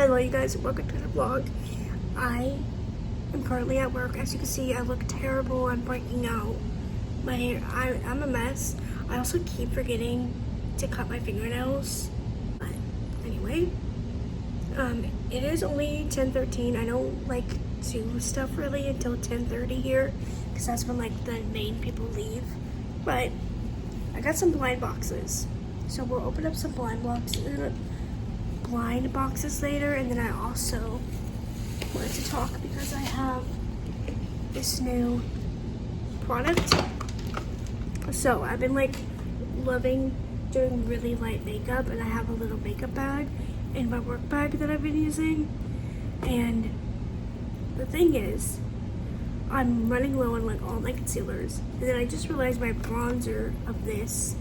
Hello you guys, welcome to the vlog. I am currently at work. As you can see, I look terrible. I'm breaking out. My hair, I'm a mess. I also keep forgetting to cut my fingernails. But anyway, it is only 10:13. I don't like do stuff really until 10:30 here, because that's when like the main people leave. But I got some blind boxes, so we'll open up some blind boxes later. And then I also wanted to talk because I have this new product. So I've been like loving doing really light makeup, and I have a little makeup bag in my work bag that I've been using. And the thing is, I'm running low on like all my concealers, and then I just realized my bronzer of this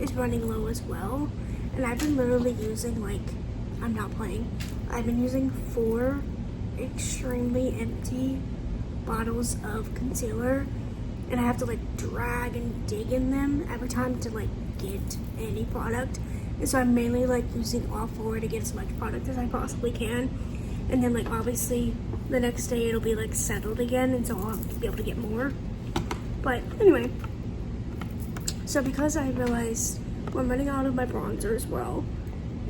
is running low as well. And I've been literally using, like, I'm not playing, I've been using 4 extremely empty bottles of concealer, and I have to like drag and dig in them every time to like get any product. And so I'm mainly like using all 4 to get as much product as I possibly can. And then like obviously the next day it'll be like settled again, and so I'll be able to get more. But anyway, so because I realized I'm running out of my bronzer as well,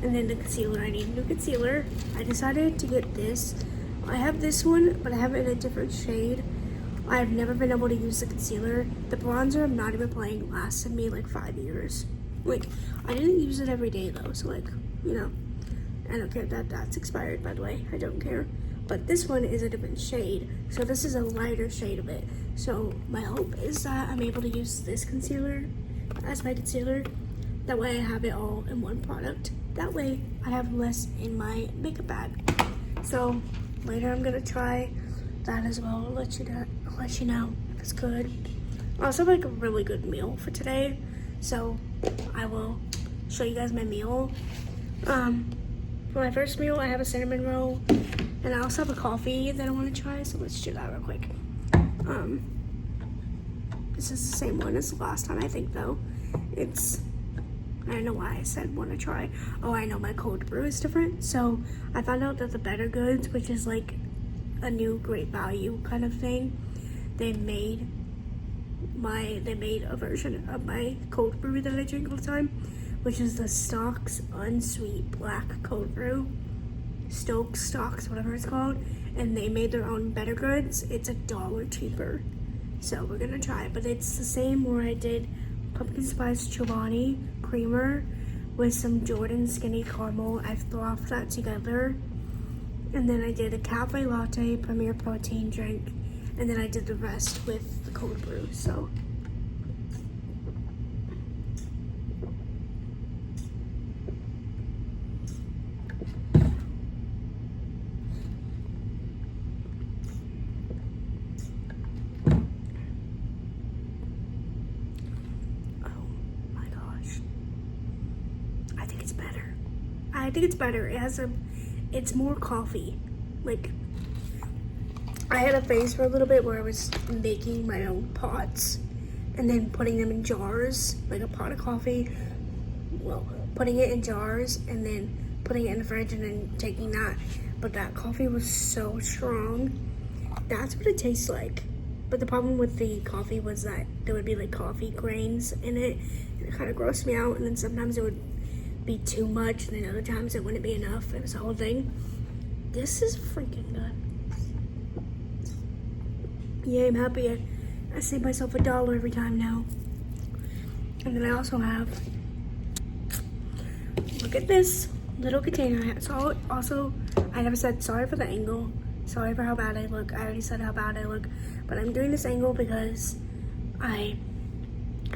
and then the concealer, I need a new concealer, I decided to get this. I have this one, but I have it in a different shade. I've never been able to use the concealer. The bronzer, I'm not even playing, lasted me like 5 years. Like, I didn't use it every day though, so like, you know, I don't care that that's expired, by the way. I don't care. But this one is a different shade, so this is a lighter shade of it. So my hope is that I'm able to use this concealer as my concealer. That way I have it all in one product. That way I have less in my makeup bag. So later I'm gonna try that as well. I'll let you know if it's good. I also have like a really good meal for today, so I will show you guys my meal. For my first meal, I have a cinnamon roll, and I also have a coffee that I want to try, so let's do that real quick. This is the same one as the last time, I think, though. I don't know why I said want to try. Oh, I know, my cold brew is different. So I found out that the Better Goods, which is like a new great value kind of thing, they made a version of my cold brew that I drink all the time, which is the Stokes Unsweet Black Cold Brew. Stokes, whatever it's called. And they made their own Better Goods. It's $1 cheaper. So we're gonna try it. But it's the same where I did pumpkin spice Chobani creamer with some Jordan Skinny Caramel. I frothed that together. And then I did a cafe latte premier protein drink. And then I did the rest with the cold brew. So I think it's better. It's more coffee. Like, I had a phase for a little bit where I was making my own pots and then putting them in jars, like a pot of coffee. Well, putting it in jars and then putting it in the fridge and then taking that. But that coffee was so strong. That's what it tastes like. But the problem with the coffee was that there would be like coffee grains in it, and it kind of grossed me out. And then sometimes it would be too much, and then other times it wouldn't be enough. It was the whole thing. This is freaking good. Yeah, I'm happy. I save myself $1 every time now. And then I also have, look at this little container. So also, I never said sorry for the angle. Sorry for how bad I look. I already said how bad I look. But I'm doing this angle because I'm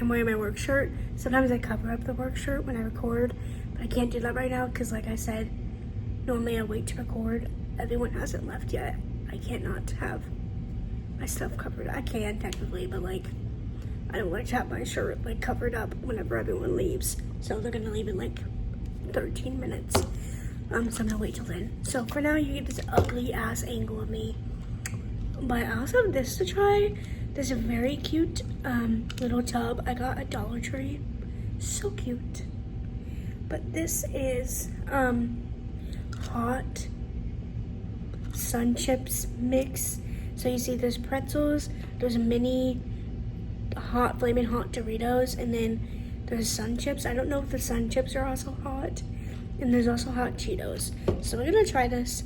wearing my work shirt. Sometimes I cover up the work shirt when I record, but I can't do that right now because, like I said, normally I wait to record. Everyone hasn't left yet. I can't not have my stuff covered. I can technically, but like, I don't like to have my shirt like covered up whenever everyone leaves. So they're gonna leave in like 13 minutes. So I'm gonna wait till then. So for now, you get this ugly ass angle of me. But I also have this to try. There's a very cute little tub I got at Dollar Tree. So cute. But this is hot Sun Chips mix. So you see there's pretzels, there's mini hot, flaming hot Doritos, and then there's Sun Chips. I don't know if the Sun Chips are also hot. And there's also hot Cheetos. So we're gonna try this.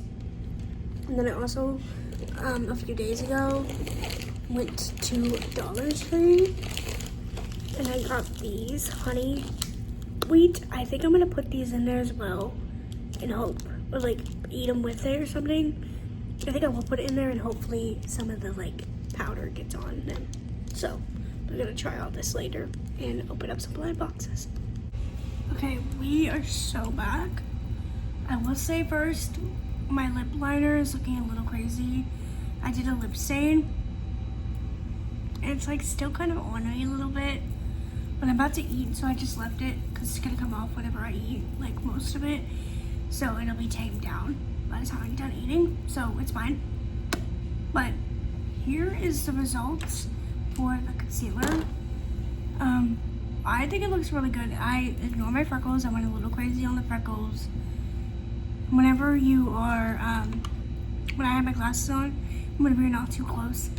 And then I also, a few days ago, went to Dollar Tree and I got these honey wheat. I think I'm gonna put these in there as well and hope, or like eat them with it or something. I think I will put it in there and hopefully some of the like powder gets on them. So we're gonna try all this later and open up some blind boxes. Okay, we are so back. I will say first, my lip liner is looking a little crazy. I did a lip stain. And it's like still kind of on me a little bit. But I'm about to eat, so I just left it because it's gonna come off whenever I eat, like most of it. So it'll be tamed down by the time I'm done eating, so it's fine. But here is the results for the concealer. I think it looks really good. I ignore my freckles. I went a little crazy on the freckles. Whenever you are, when I have my glasses on, whenever you're not too close,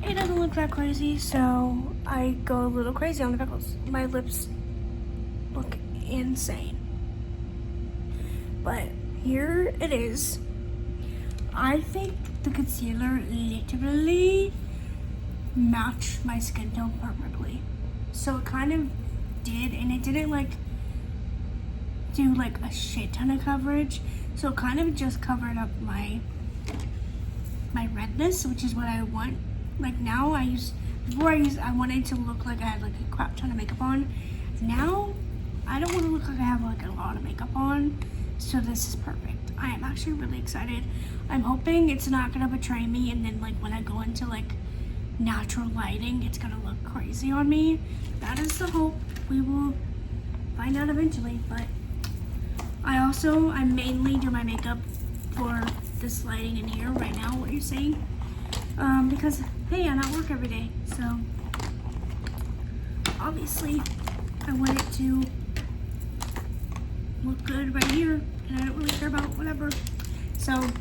it doesn't look that crazy, so I go a little crazy on the freckles. My lips look insane. But here it is. I think the concealer literally matched my skin tone perfectly. So it kind of did, and it didn't like do like a shit ton of coverage. So it kind of just covered up my redness, which is what I want. Like now I wanted to look like I had like a crap ton of makeup on. Now I don't want to look like I have like a lot of makeup on. So this is perfect. I am actually really excited. I'm hoping it's not gonna betray me, and then like when I go into like natural lighting, it's gonna look crazy on me. That is the hope. We will find out eventually. But I mainly do my makeup for this lighting in here right now, what you're seeing, because hey, I'm at work every day, so obviously I want it to look good right here, and I don't really care about whatever. So I'll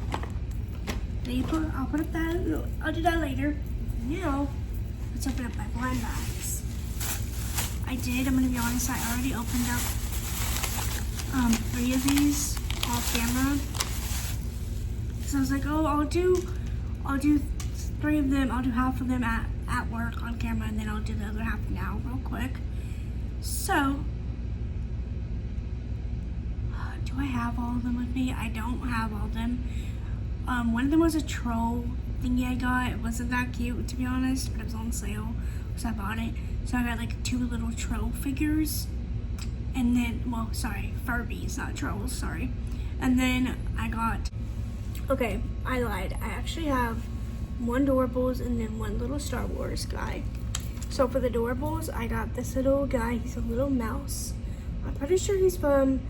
put up that. I'll do that later. Now let's open up my blind bags. I'm gonna be honest, I already opened up 3 of these off camera. So I was like, oh, I'll do 3 of them. I'll do half of them at work on camera, and then I'll do the other half now real quick. So do I have all of them with me? I don't have all of them. One of them was a troll thingy I got. It wasn't that cute, to be honest, but it was on sale, so I bought it. So I got like 2 little troll figures, and then, well, sorry, Furbies, not trolls, sorry. And then I got, okay, I lied. I actually have 1 Doorables and then 1 little Star Wars guy. So for the Doorables, I got this little guy. He's a little mouse. I'm pretty sure he's from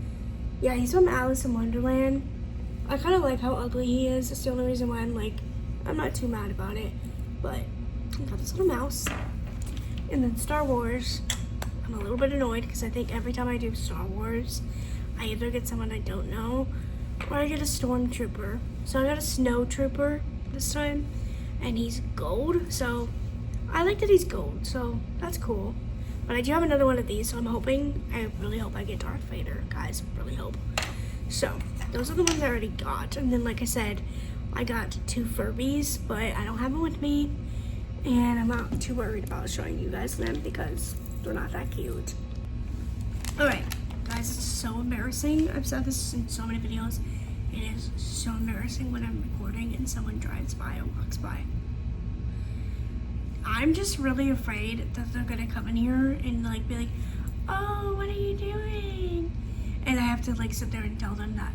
Alice in Wonderland. I kind of like how ugly he is. That's the only reason why I'm not too mad about it. But I got this little mouse. And then Star Wars, I'm a little bit annoyed because I think every time I do Star Wars, I either get someone I don't know or I get a stormtrooper. So I got a snow trooper this time, and he's gold. So I like that he's gold, so that's cool. But I do have another one of these, so I really hope I get Darth Vader, guys, really hope. So those are the ones I already got. And then, like I said, I got 2 Furbies, but I don't have them with me, and I'm not too worried about showing you guys them because they're not that cute. Alright, guys, it's so embarrassing. I've said this in so many videos. It is so embarrassing when I'm recording and someone drives by or walks by. I'm just really afraid that they're gonna come in here and like be like, oh, what are you doing? And I have to like sit there and tell them that,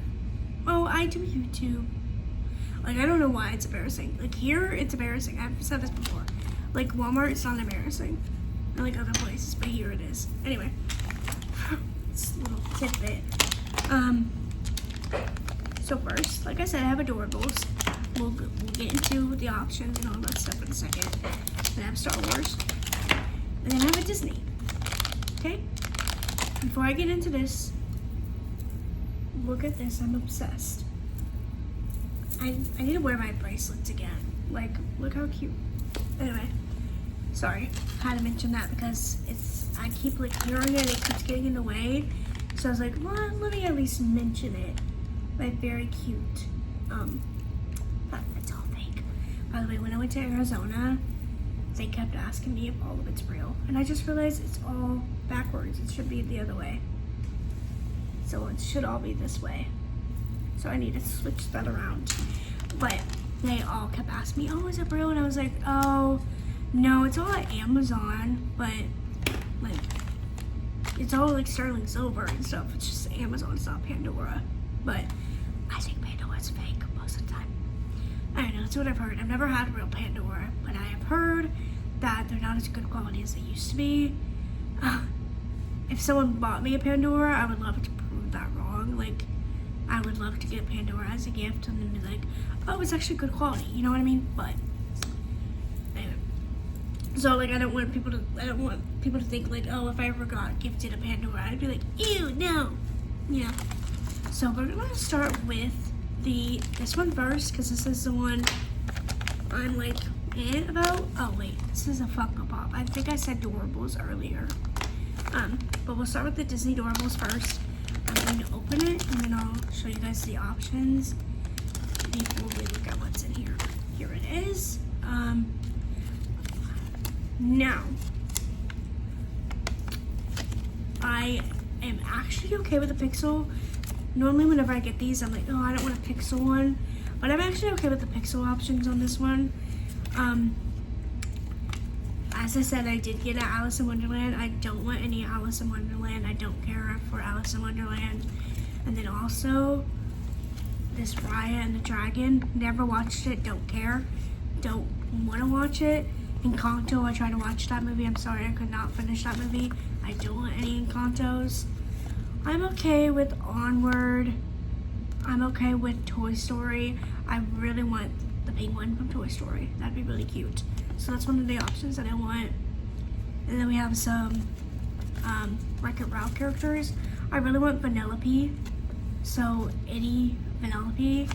oh, I do YouTube. Like, I don't know why it's embarrassing. Like, here, it's embarrassing. I've said this before. Like, Walmart, it's not embarrassing. Or, like, other places, but here it is. Anyway. It's a little tidbit. So first, like I said, I have Adorables. We'll get into the options and all that stuff in a second. Then I have Star Wars. And then I have a Disney. Okay? Before I get into this, look at this. I'm obsessed. I need to wear my bracelets again. Like, look how cute. Anyway, sorry, had to mention that because I keep like hearing it, it keeps getting in the way. So I was like, well, let me at least mention it. Like, very cute. But it's all fake. By the way, when I went to Arizona, they kept asking me if all of it's real. And I just realized it's all backwards. It should be the other way. So it should all be this way. So I need to switch that around. But they all kept asking me, oh, is it real? And I was like, oh, no, it's all at Amazon. But, like, it's all like sterling silver and stuff. It's just Amazon, it's not Pandora. But I think Pandora's fake most of the time. I don't know, that's what I've heard. I've never had real Pandora, but I have heard that they're not as good quality as they used to be. If someone bought me a Pandora, I would love to prove that wrong. Like, I would love to get Pandora as a gift and then be like, oh, it's actually good quality. You know what I mean? But anyway. So like, I don't want people to think like, oh, if I ever got gifted a Pandora, I'd be like, ew, no. Yeah. So we're gonna start with this one first, because this is the one I'm like about. Oh wait, this is a Funko Pop. I think I said Doorables earlier. But we'll start with the Disney Doorables first. I'm going to open it and then I'll show you guys the options before we look at what's in here. Here it is. Now, I am actually okay with the Pixel. Normally whenever I get these, I'm like, oh, I don't want a Pixel one. But I'm actually okay with the Pixel options on this one. As I said, I did get an Alice in Wonderland. I don't want any Alice in Wonderland. I don't care for Alice in Wonderland. And then also, this Raya and the Dragon. Never watched it, don't care. Don't want to watch it. Encanto, I tried to watch that movie. I'm sorry, I could not finish that movie. I don't want any Encantos. I'm okay with Onward. I'm okay with Toy Story. I really want the penguin from Toy Story. That'd be really cute. So that's one of the options that I want. And then we have some Wreck-It Ralph characters. I really want Vanellope. So any Vanellope.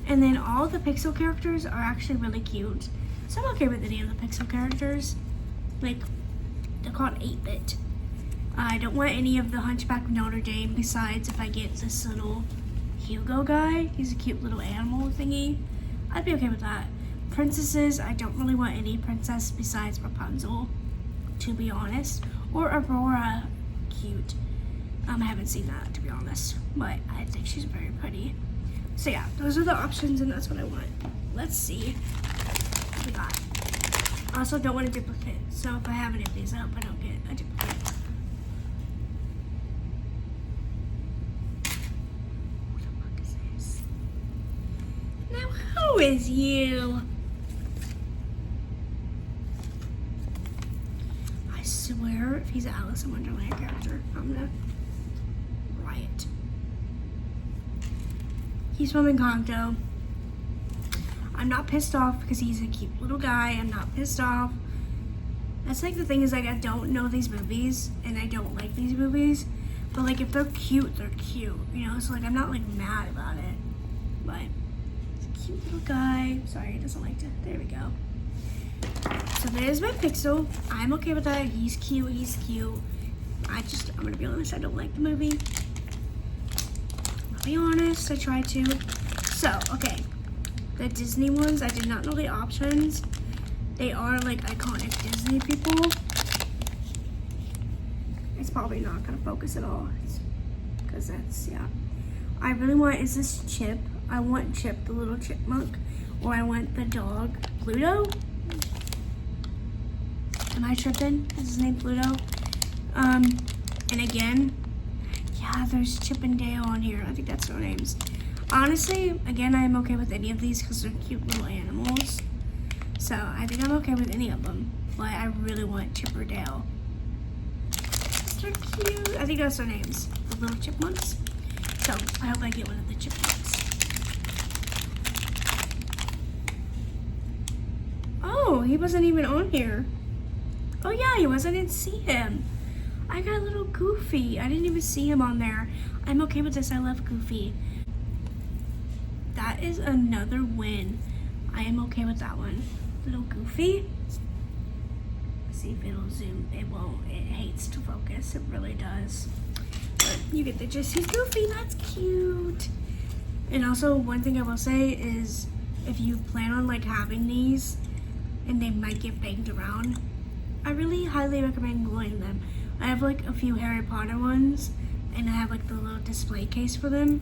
And then all the Pixel characters are actually really cute. So I'm okay with any of the Pixel characters. Like, they're called 8-bit. I don't want any of the Hunchback of Notre Dame besides if I get this little Hugo guy. He's a cute little animal thingy. I'd be okay with that. Princesses, I don't really want any princess besides Rapunzel, to be honest. Or Aurora, cute. I haven't seen that, to be honest. But I think she's very pretty. So yeah, those are the options and that's what I want. Let's see what we got. I also don't want a duplicate. So if I have any of these, I hope I don't get a duplicate. What the fuck is this? Now who is you? I swear if he's an Alice in Wonderland character, I'm gonna riot. He's from Encanto. I'm not pissed off because he's a cute little guy. I'm not pissed off. That's like the thing is like I don't know these movies and I don't like these movies. But like if they're cute, they're cute. You know, so like I'm not like mad about it. But it's a cute little guy. Sorry, he doesn't like to. There we go. So there's my Pixel. I'm okay with that. He's cute, he's cute. I'm gonna be honest, I don't like the movie. I'll be honest, I tried to. So, okay. The Disney ones, I did not know the options. They are like iconic Disney people. It's probably not gonna focus at all. Because that's, yeah. I really want, is this Chip? I want Chip, the little chipmunk. Or I want the dog, Pluto? Am I tripping? Is his name Pluto? And again, yeah, there's Chip and Dale on here. I think that's their names. Honestly, again, I am okay with any of these because they're cute little animals. So I think I'm okay with any of them. But I really want Chip or Dale. They're cute. I think that's their names. The little chipmunks. So I hope I get one of the chipmunks. Oh, he wasn't even on here. Oh yeah, he was. I didn't see him. I got a little Goofy. I didn't even see him on there. I'm okay with this. I love Goofy. That is another win. I am okay with that one. Little Goofy. See if it'll zoom. It won't. It hates to focus. It really does. But you get the gist. He's Goofy. That's cute. And also, one thing I will say is, if you plan on like having these, and they might get banged around, I really highly recommend gluing them. I have like a few Harry Potter ones, and I have like the little display case for them.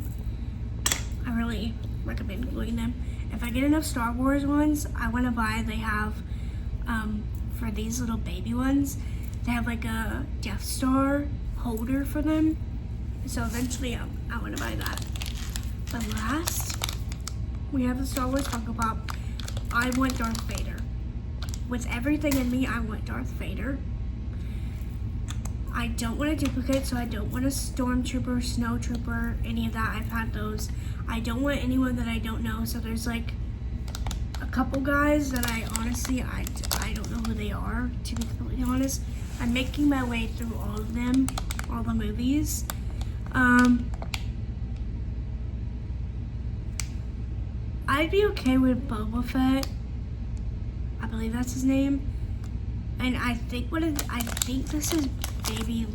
I really recommend gluing them. If I get enough Star Wars ones, I want to buy, they have, for these little baby ones, they have like a Death Star holder for them. So eventually I want to buy that. But last, we have the Star Wars Funko Pop. I want Darth Vader. With everything in me, I want Darth Vader. I don't want a duplicate, so I don't want a Stormtrooper, Snow Trooper, any of that. I've had those. I don't want anyone that I don't know, so there's like a couple guys that I honestly, I don't know who they are, to be completely honest. I'm making my way through all of them, all the movies. I'd be okay with Boba Fett. I believe that's his name. And I think this is baby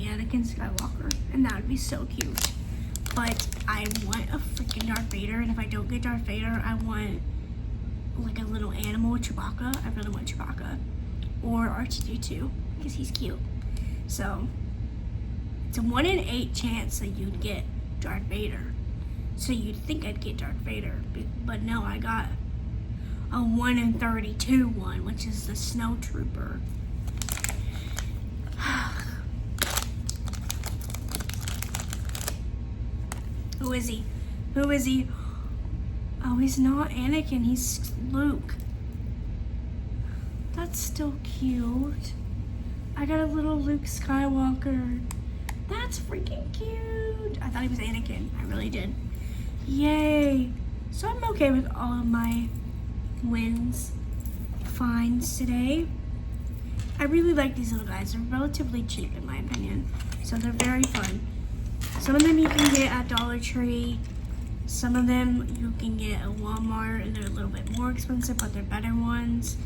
Anakin Skywalker, and that would be so cute. But I want a freaking Darth Vader, and if I don't get Darth Vader, I want like a little animal, Chewbacca. I really want Chewbacca, or R2-D2, because he's cute. So it's a 1 in 8 chance that you'd get Darth Vader. So you'd think I'd get Darth Vader, but no, I got a 1 in 32 one, which is the Snow Trooper. Who is he? Who is he? Oh, he's not Anakin, he's Luke. That's still cute. I got a little Luke Skywalker. That's freaking cute. I thought he was Anakin, I really did. Yay. So I'm okay with all of my wins, finds today. I really like these little guys. They're relatively cheap in my opinion, so they're very fun. Some of them you can get at Dollar Tree, some of them you can get at Walmart, and they're a little bit more expensive, but they're better ones.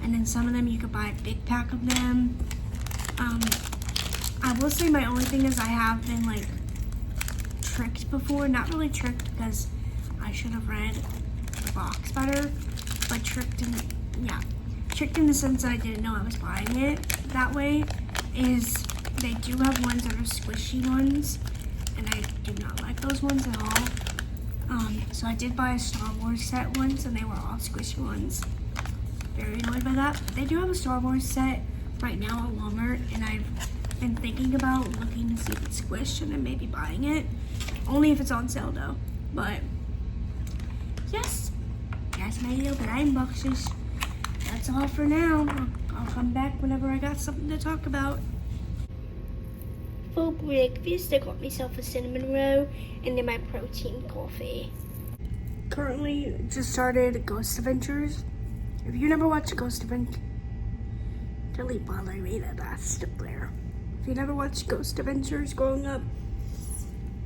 And then some of them you could buy a big pack of them. I will say my only thing is I have been like tricked before. Not really tricked because I should have read the box better, but tricked in the sense that I didn't know I was buying it that way, is they do have ones that are squishy ones, and I do not like those ones at all. So I did buy a Star Wars set once, and they were all squishy ones. Very annoyed by that. But they do have a Star Wars set right now at Walmart, and I've been thinking about looking to see if it's squished and then maybe buying it. Only if it's on sale though. But yes, that's my little blind boxes. That's all for now. I'll come back whenever I got something to talk about. For breakfast, I got myself a cinnamon roll and then my protein coffee. Currently just started Ghost Adventures. If you never watched Ghost Adventures, delete ballerina, that's the player. If you never watched Ghost Adventures growing up,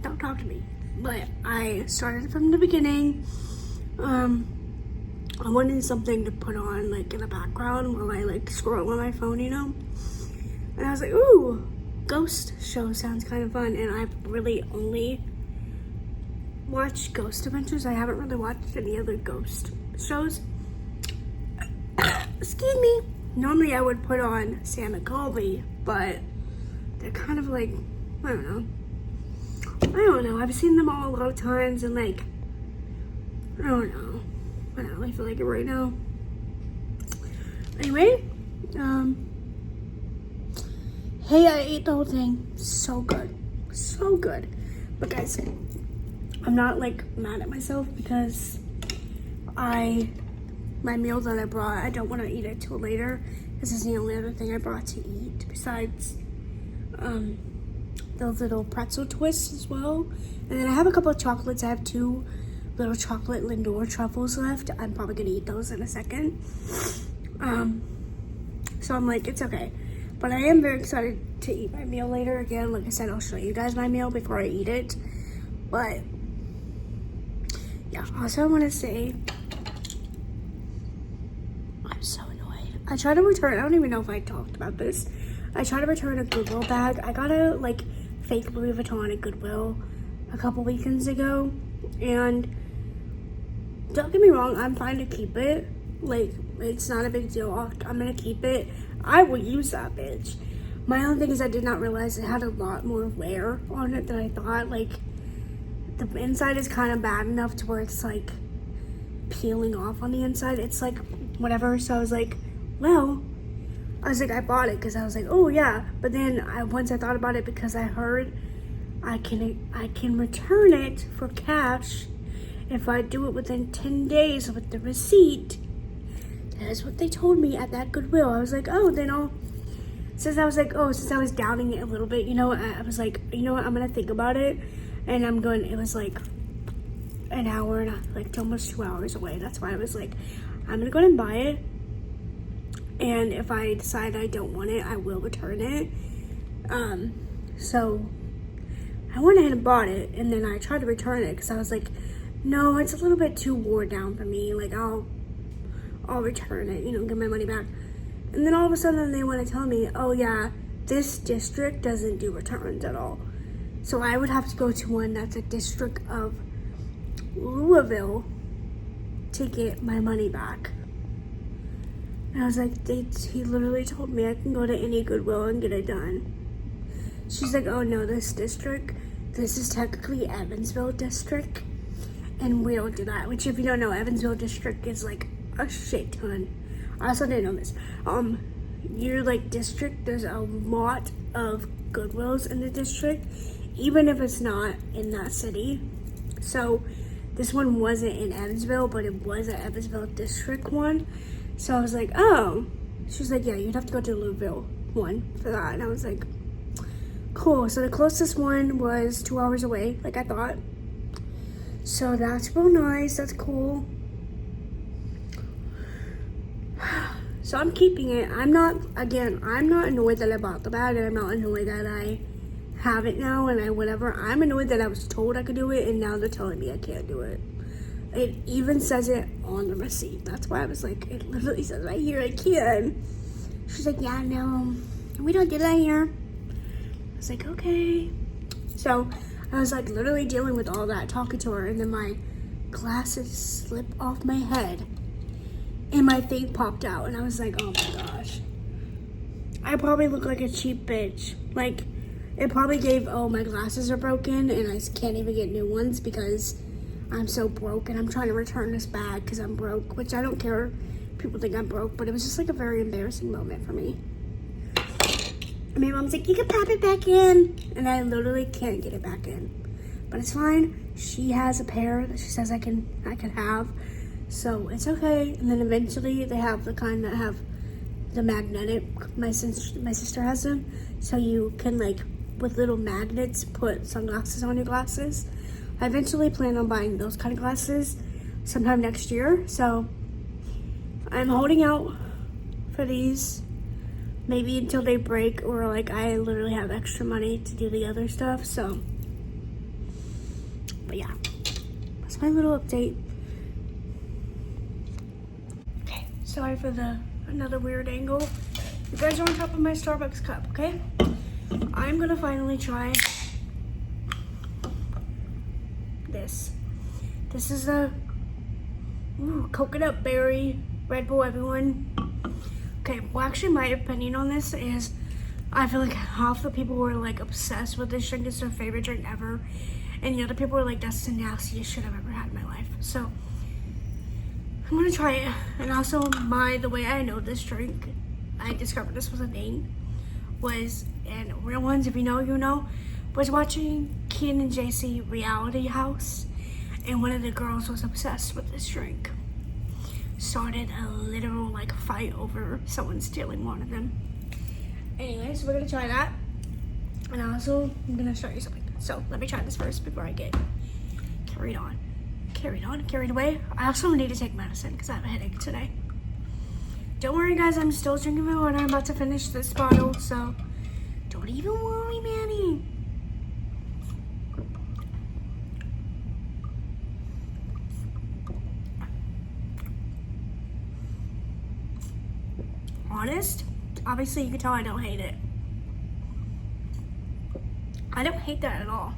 don't talk to me. But I started from the beginning. I wanted something to put on like in the background while I like scroll on my phone, you know? And I was like, ooh, ghost show sounds kind of fun. And I've really only watched Ghost Adventures. I haven't really watched any other ghost shows. Excuse me. Normally I would put on Sam and Colby, but they're kind of like, I don't know. I've seen them all a lot of times, and like, I don't really feel like it right now. Anyway, hey, I ate the whole thing. So good. So good. But guys, I'm not like mad at myself because my meal that I brought, I don't want to eat it till later. This is the only other thing I brought to eat besides those little pretzel twists as well. And then I have a couple of chocolates. I have 2 little chocolate Lindor truffles left. I'm probably gonna eat those in a second. So I'm like, it's okay. But I am very excited to eat my meal later. Again, like I said, I'll show you guys my meal before I eat it. But Yeah, also I want to say, I'm so annoyed. I tried to return, I don't even know if I talked about this. I tried to return a Goodwill bag. I got a like fake Louis Vuitton at Goodwill a couple weekends ago. And don't get me wrong, I'm fine to keep it. Like, it's not a big deal. I'm gonna keep it. I will use that bitch. My only thing is I did not realize it had a lot more wear on it than I thought. Like, the inside is kind of bad enough to where it's like peeling off on the inside. It's like whatever. So I was like, well, I bought it because I was like, oh yeah. But then once I thought about it, because I heard I can return it for cash if I do it within 10 days with the receipt. That is what they told me at that Goodwill. I was like, oh, then since I was doubting it a little bit, you know, I was like, you know what, I'm gonna think about it. And it was like an hour and like almost 2 hours away. That's why I was like, I'm gonna go ahead and buy it. And if I decide I don't want it, I will return it. So I went ahead and bought it, and then I tried to return it because I was like, no, it's a little bit too worn down for me. Like, I'll return it, you know, get my money back. And then all of a sudden they want to tell me, oh yeah, this district doesn't do returns at all. So I would have to go to one that's a district of Louisville to get my money back. And I was like, he literally told me I can go to any Goodwill and get it done. She's like, oh no, this is technically Evansville district, and we don't do that. Which, if you don't know, Evansville district is like a shit ton. I also didn't know this. Your like district, there's a lot of Goodwills in the district, even if it's not in that city. So this one wasn't in Evansville, but it was an Evansville district one. So I was like, oh. She's like, yeah, you'd have to go to the Louisville one for that. And I was like, cool. So the closest one was 2 hours away, like I thought. So that's real nice. That's cool. So I'm keeping it. I'm not annoyed that I bought the bag, and I'm not annoyed that I have it now and whatever. I'm annoyed that I was told I could do it, and now they're telling me I can't do it. It even says it on the receipt. That's why I was like, it literally says right here I can. She's like, yeah, no, we don't do that here. I was like, okay. So I was like literally dealing with all that, talking to her, and then my glasses slipped off my head and my thing popped out, and I was like, oh my gosh. I probably look like a cheap bitch. Like, it probably gave, oh, my glasses are broken and I can't even get new ones because I'm so broke, and I'm trying to return this bag because I'm broke, which I don't care. People think I'm broke, but it was just like a very embarrassing moment for me. And my mom's like, you can pop it back in, and I literally can't get it back in, but it's fine. She has a pair that she says I can have, so it's okay. And then eventually they have the kind that have the magnetic. My sister has them, so you can like with little magnets put sunglasses on your glasses. I eventually plan on buying those kind of glasses sometime next year, so I'm holding out for these, maybe until they break, or like I literally have extra money to do the other stuff. So, but yeah, that's my little update. Okay, sorry for another weird angle. You guys are on top of my Starbucks cup, okay? I'm gonna finally try this. This is a coconut berry Red Bull, everyone. Okay, well, actually, my opinion on this is I feel like half the people were like obsessed with this drink. It's their favorite drink ever, and the other people were like, that's the nastiest shit I've ever had in my life. So I'm gonna try it. And also, the way I know this drink, I discovered this was a thing, and real ones, if you know, you know, was watching Ken and JC Reality House, and one of the girls was obsessed with this drink. Started a literal like fight over someone stealing one of them. Anyways, we're gonna try that, and also I'm gonna show you something. So let me try this first before I get carried away. I also need to take medicine because I have a headache today. Don't worry, guys, I'm still drinking my water. I'm about to finish this bottle, so don't even worry, Manny. honest, obviously you can tell I don't hate it. I don't hate that at all.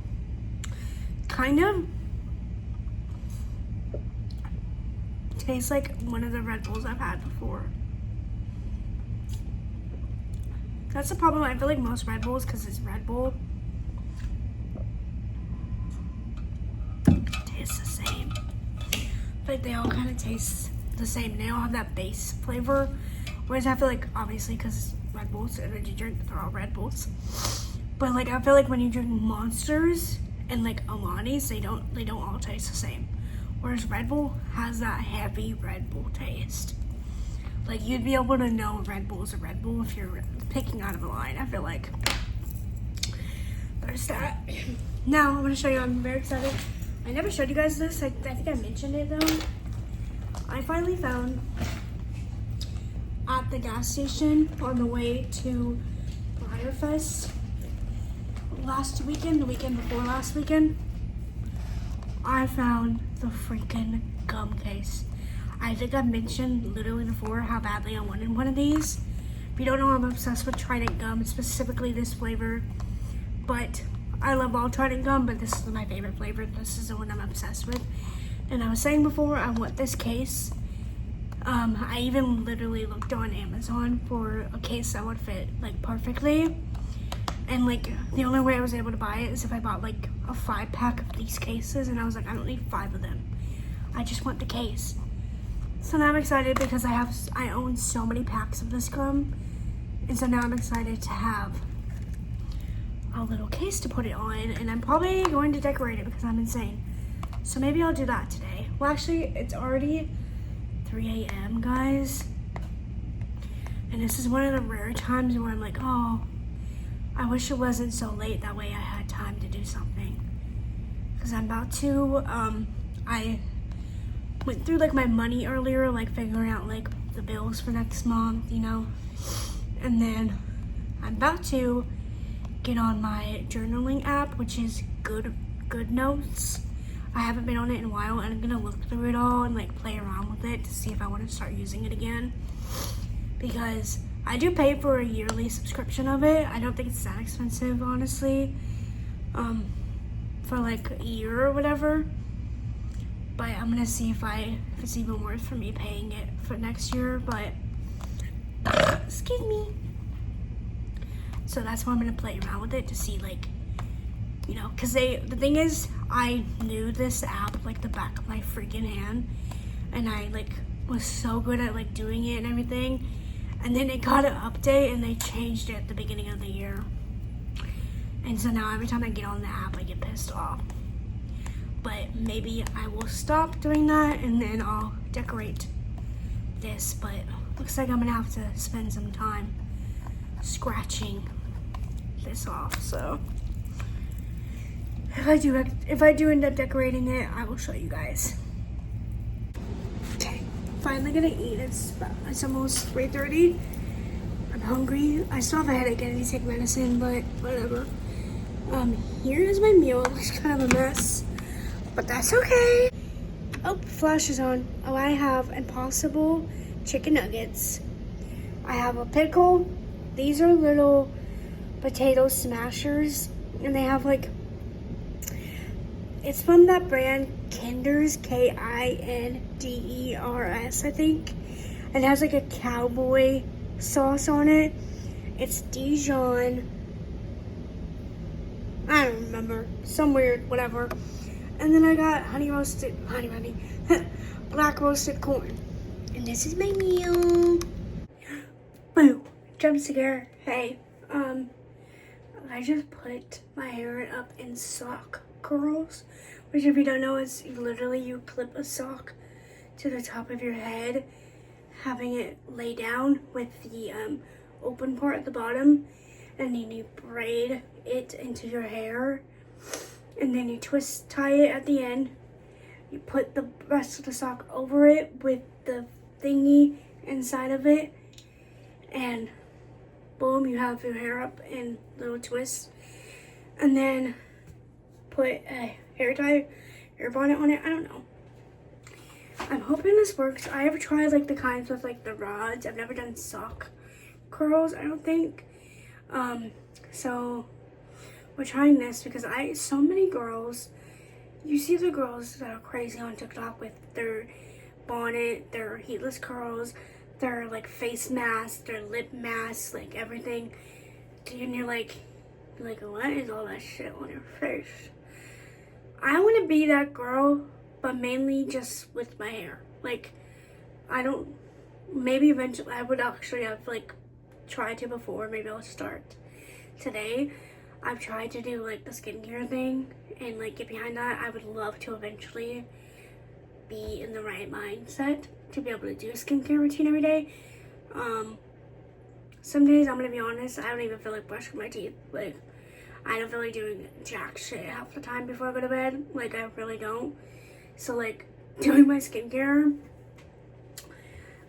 Kind of tastes like one of the Red Bulls I've had before. That's the problem. I feel like most Red Bulls, because it's Red Bull, tastes the same. Like they all kind of taste the same. They all have that base flavor. Whereas I feel like, obviously, because it's Red Bulls, energy drink, they're all Red Bulls. But like I feel like when you drink Monsters and like Alani's, they don't all taste the same. Whereas Red Bull has that heavy Red Bull taste. Like you'd be able to know Red Bull is a Red Bull if you're picking out of a line. I feel like there's that. Now I'm gonna show you. I'm very excited. I never showed you guys this. I think I mentioned it though. I finally found at the gas station on the way to Briarfest last weekend, the weekend before last weekend, I found the freaking gum case. I think I mentioned literally before how badly I wanted one of these. If you don't know, I'm obsessed with Trident gum, specifically this flavor. But I love all Trident gum, but this is my favorite flavor. This is the one I'm obsessed with. And I was saying before, I want this case. I even literally looked on Amazon for a case that would fit like perfectly. And like the only way I was able to buy it is if I bought like a 5-pack of these cases, and I was like, I don't need 5 of them. I just want the case. So now I'm excited because I own so many packs of this gum, and so now I'm excited to have a little case to put it on, and I'm probably going to decorate it because I'm insane. So maybe I'll do that today. Well, actually, it's already 3 a.m. guys, and this is one of the rare times where I'm like, oh, I wish it wasn't so late, that way I had time to do something. Because I'm about to, I went through like my money earlier, like figuring out like the bills for next month, you know. And then I'm about to get on my journaling app, which is Good Notes. I haven't been on it in a while, and I'm gonna look through it all and like play around with it to see if I want to start using it again. Because I do pay for a yearly subscription of it. I don't think it's that expensive, honestly, for like a year or whatever. But I'm gonna see if it's even worth for me paying it for next year. But excuse me. So that's why I'm gonna play around with it to see, like, you know, because the thing is, I knew this app like the back of my freaking hand, and I like was so good at like doing it and everything. And then it got an update and they changed it at the beginning of the year. And so now every time I get on the app, I get pissed off. But maybe I will stop doing that and then I'll decorate this. But looks like I'm gonna have to spend some time scratching this off. So if I do end up decorating it, I will show you guys. Okay. Finally gonna eat. It's almost 3:30. I'm hungry. I still have a headache. I need to take medicine, but whatever. Here is my meal. It looks kind of a mess, but that's okay. Oh, flash is on. Oh, I have Impossible chicken nuggets. I have a pickle. These are little potato smashers, and they have like, it's from that brand Kinder's, Kinders, I think. It has like a cowboy sauce on it. It's Dijon. I don't remember. Some weird, whatever. And then I got black roasted corn. And this is my meal. Boo. Jump scare. Hey, I just put my hair up in sock curls, which if you don't know is literally you clip a sock to the top of your head, having it lay down with the open part at the bottom, and then you braid it into your hair, and then you twist tie it at the end. You put the rest of the sock over it with the thingy inside of it, and boom, you have your hair up in little twists. And then put a hair bonnet on it. I don't know. I'm hoping this works. I ever tried like the kinds with like the rods. I've never done sock curls, I don't think. So we're trying this because so many girls, you see the girls that are crazy on TikTok with their bonnet, their heatless curls, their like face masks, their lip masks, like everything. And you're like, what is all that shit on your face? I want to be that girl, but mainly just with my hair. Like, maybe eventually I would actually have like tried to before. Maybe I'll start today. I've tried to do like the skincare thing and like get behind that. I would love to eventually be in the right mindset to be able to do a skincare routine every day. Some days, I'm gonna be honest, I don't even feel like brushing my teeth. Like, I don't feel like doing jack shit half the time before I go to bed. Like, I really don't. So like, doing my skincare,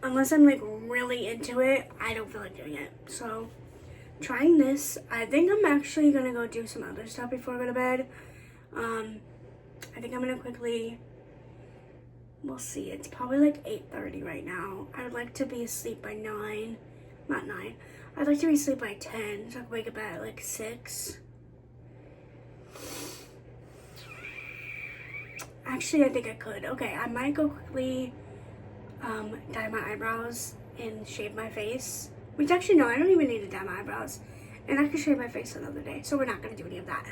unless I'm like really into it, I don't feel like doing it. So trying this, I think I'm actually gonna go do some other stuff before I go to bed. I think I'm gonna quickly, we'll see, it's probably like 8:30 right now. I would like to be asleep by 9, not 9. I'd like to be asleep by 10, so I can wake up at like 6. Actually, I think I could. Okay, I might go quickly dye my eyebrows and shave my face. Which actually, no, I don't even need to dye my eyebrows. And I can shave my face another day, so we're not going to do any of that.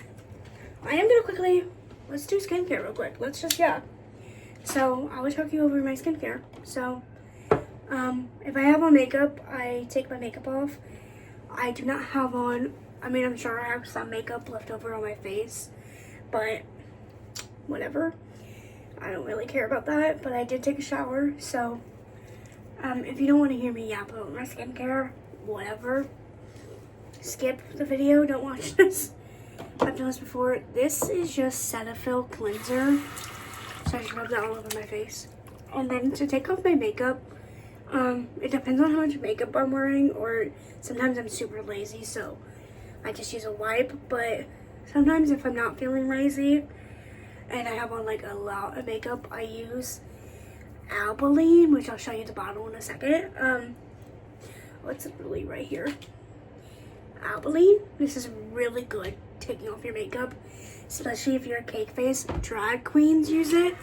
I am going to quickly, let's do skincare real quick. Let's just, yeah. So, I will talk you over my skincare. So, if I have on makeup, I take my makeup off. I do not have on, I mean, I'm sure I have some makeup left over on my face, but whatever. I don't really care about that, but I did take a shower, so if you don't want to hear me yap about my skincare, whatever, skip the video, don't watch this. I've done this before. This is just Cetaphil cleanser, so I just rub that all over my face. And then to take off my makeup, it depends on how much makeup I'm wearing, or sometimes I'm super lazy, so I just use a wipe. But sometimes if I'm not feeling lazy and I have on like a lot of makeup, I use Albaline, which I'll show you the bottle in a second. What's it really right here? Albaline. This is really good taking off your makeup, especially if you're a cake face. Drag queens use it.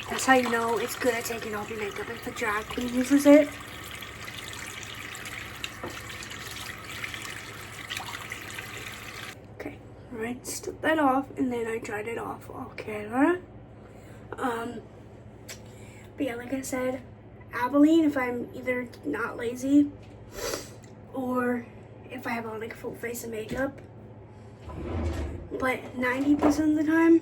That's how you know it's good at taking off your makeup, if the drag queen uses it. Okay, alright, took that off, and then I dried it off off camera. But yeah, like I said, Albaline if I'm either not lazy or if I have on like a full face of makeup. But 90% of the time,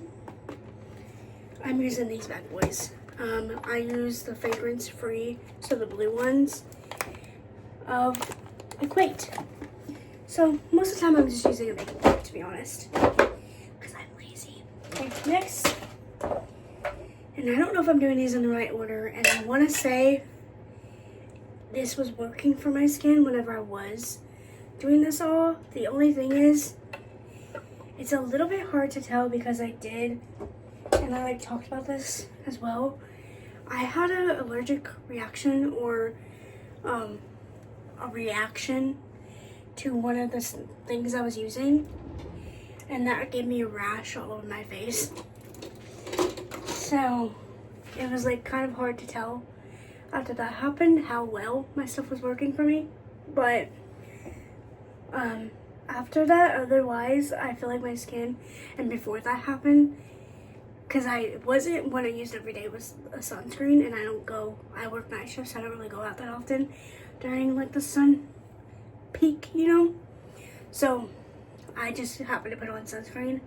I'm using these bad boys. I use the fragrance free, so the blue ones of Equate. So most of the time I'm just using a makeup wipe, to be honest, because I'm lazy. Okay, next, and I don't know if I'm doing these in the right order, and I want to say this was working for my skin whenever I was doing this all. The only thing is, it's a little bit hard to tell because I did, and I like talked about this as well, I had an allergic reaction or a reaction to one of the things I was using, and that gave me a rash all over my face. So it was like kind of hard to tell after that happened how well my stuff was working for me. But after that, otherwise, I feel like my skin, and before that happened, because what I used every day was a sunscreen, and I work night shifts, so I don't really go out that often during like the sun peak, you know? So I just happened to put on sunscreen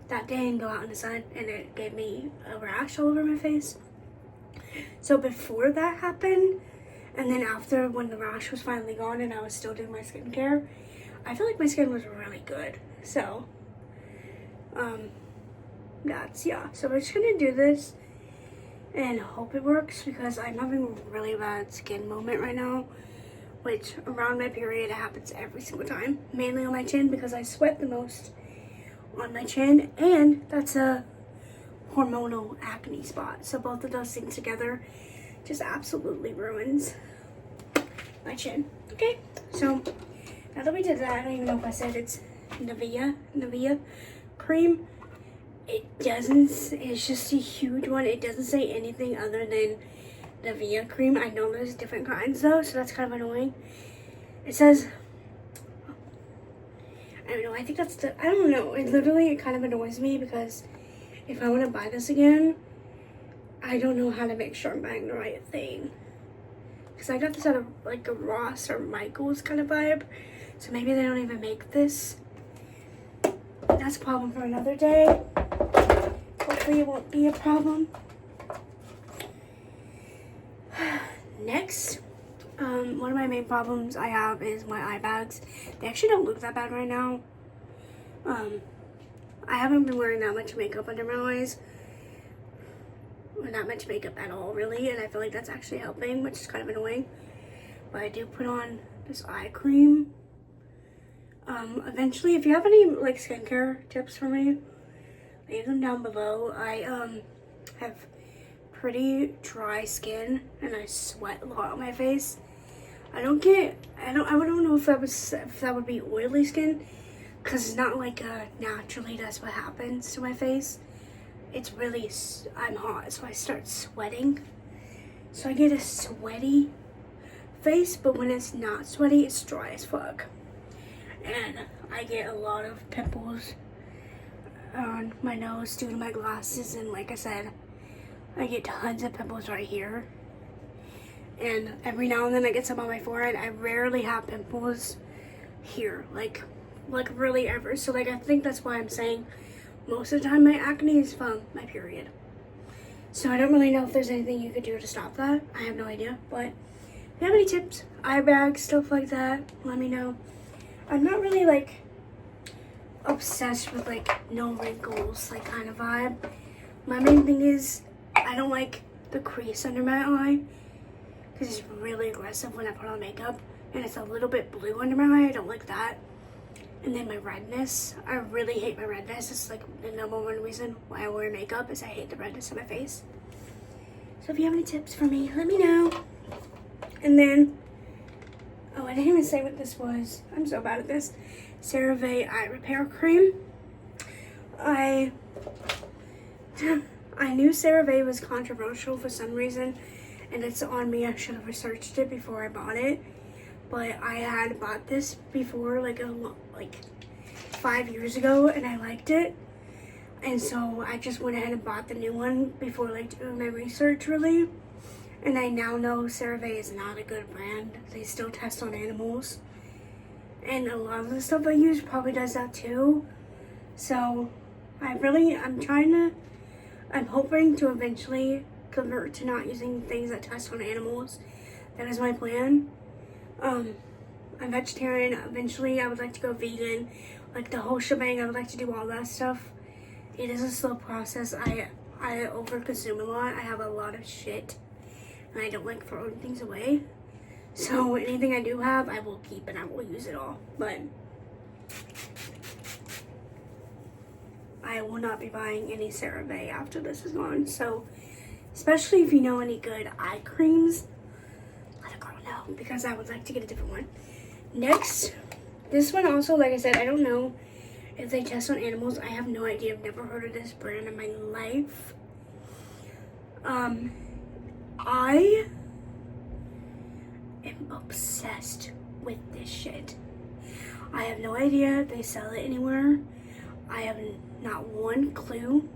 that day and go out in the sun, and it gave me a rash all over my face. So before that happened, and then after, when the rash was finally gone and I was still doing my skincare, I feel like my skin was really good. So so we're just gonna do this and hope it works, because I'm having a really bad skin moment right now, which around my period it happens every single time, mainly on my chin because I sweat the most on my chin, and that's a hormonal acne spot. So both of those things together just absolutely ruins my chin. Okay, so now that we did that, I don't even know if I said it's Nivea cream. It doesn't, it's just a huge one. It doesn't say anything other than Nivea cream. I know there's different kinds though, so that's kind of annoying. It says, I don't know, I think that's I don't know. It kind of annoys me because if I want to buy this again, I don't know how to make sure I'm buying the right thing. Because I got this out of like a Ross or Michael's kind of vibe. So maybe they don't even make this. That's a problem for another day. Hopefully it won't be a problem. Next, one of my main problems I have is my eye bags. They actually don't look that bad right now. I haven't been wearing that much makeup under my eyes. Or not much makeup at all, really. And I feel like that's actually helping, which is kind of annoying. But I do put on this eye cream. Eventually, if you have any like skincare tips for me, leave them down below. I have pretty dry skin and I sweat a lot on my face. I don't know if that would be oily skin, because it's not like naturally that's what happens to my face. It's really, I'm hot, so I start sweating. So I get a sweaty face, but when it's not sweaty, it's dry as fuck. And I get a lot of pimples on my nose due to my glasses, and like I said, I get tons of pimples right here. And every now and then I get some on my forehead. I rarely have pimples here, like really ever. So like I think that's why I'm saying most of the time my acne is from my period. So I don't really know if there's anything you could do to stop that. I have no idea. But if you have any tips, eye bags, stuff like that, let me know. I'm not really like obsessed with like no wrinkles like kind of vibe. My main thing is I don't like the crease under my eye because it's really aggressive when I put on makeup, and it's a little bit blue under my eye. I don't like that. And then my redness, I really hate my redness. It's like the number one reason why I wear makeup is I hate the redness on my face. So if you have any tips for me, let me know. And then, oh, I didn't even say what this was. I'm so bad at this. CeraVe Eye Repair Cream. I knew CeraVe was controversial for some reason, and it's on me. I should have researched it before I bought it. But I had bought this before, like 5 years ago, and I liked it. And so I just went ahead and bought the new one before like doing my research, really. And I now know CeraVe is not a good brand. They still test on animals. And a lot of the stuff I use probably does that too. So I'm hoping to eventually convert to not using things that test on animals. That is my plan. I'm vegetarian. Eventually I would like to go vegan, like the whole shebang. I would like to do all that stuff. It is a slow process. I overconsume a lot. I have a lot of shit, and I don't like throwing things away. So anything I do have, I will keep and I will use it all. But I will not be buying any CeraVe after this is gone. So especially if you know any good eye creams, let a girl know, because I would like to get a different one. Next, this one also, like I said, I don't know if they test on animals. I have no idea. I've never heard of this brand in my life. I am obsessed with this shit. I have no idea they sell it anywhere. I have not one clue.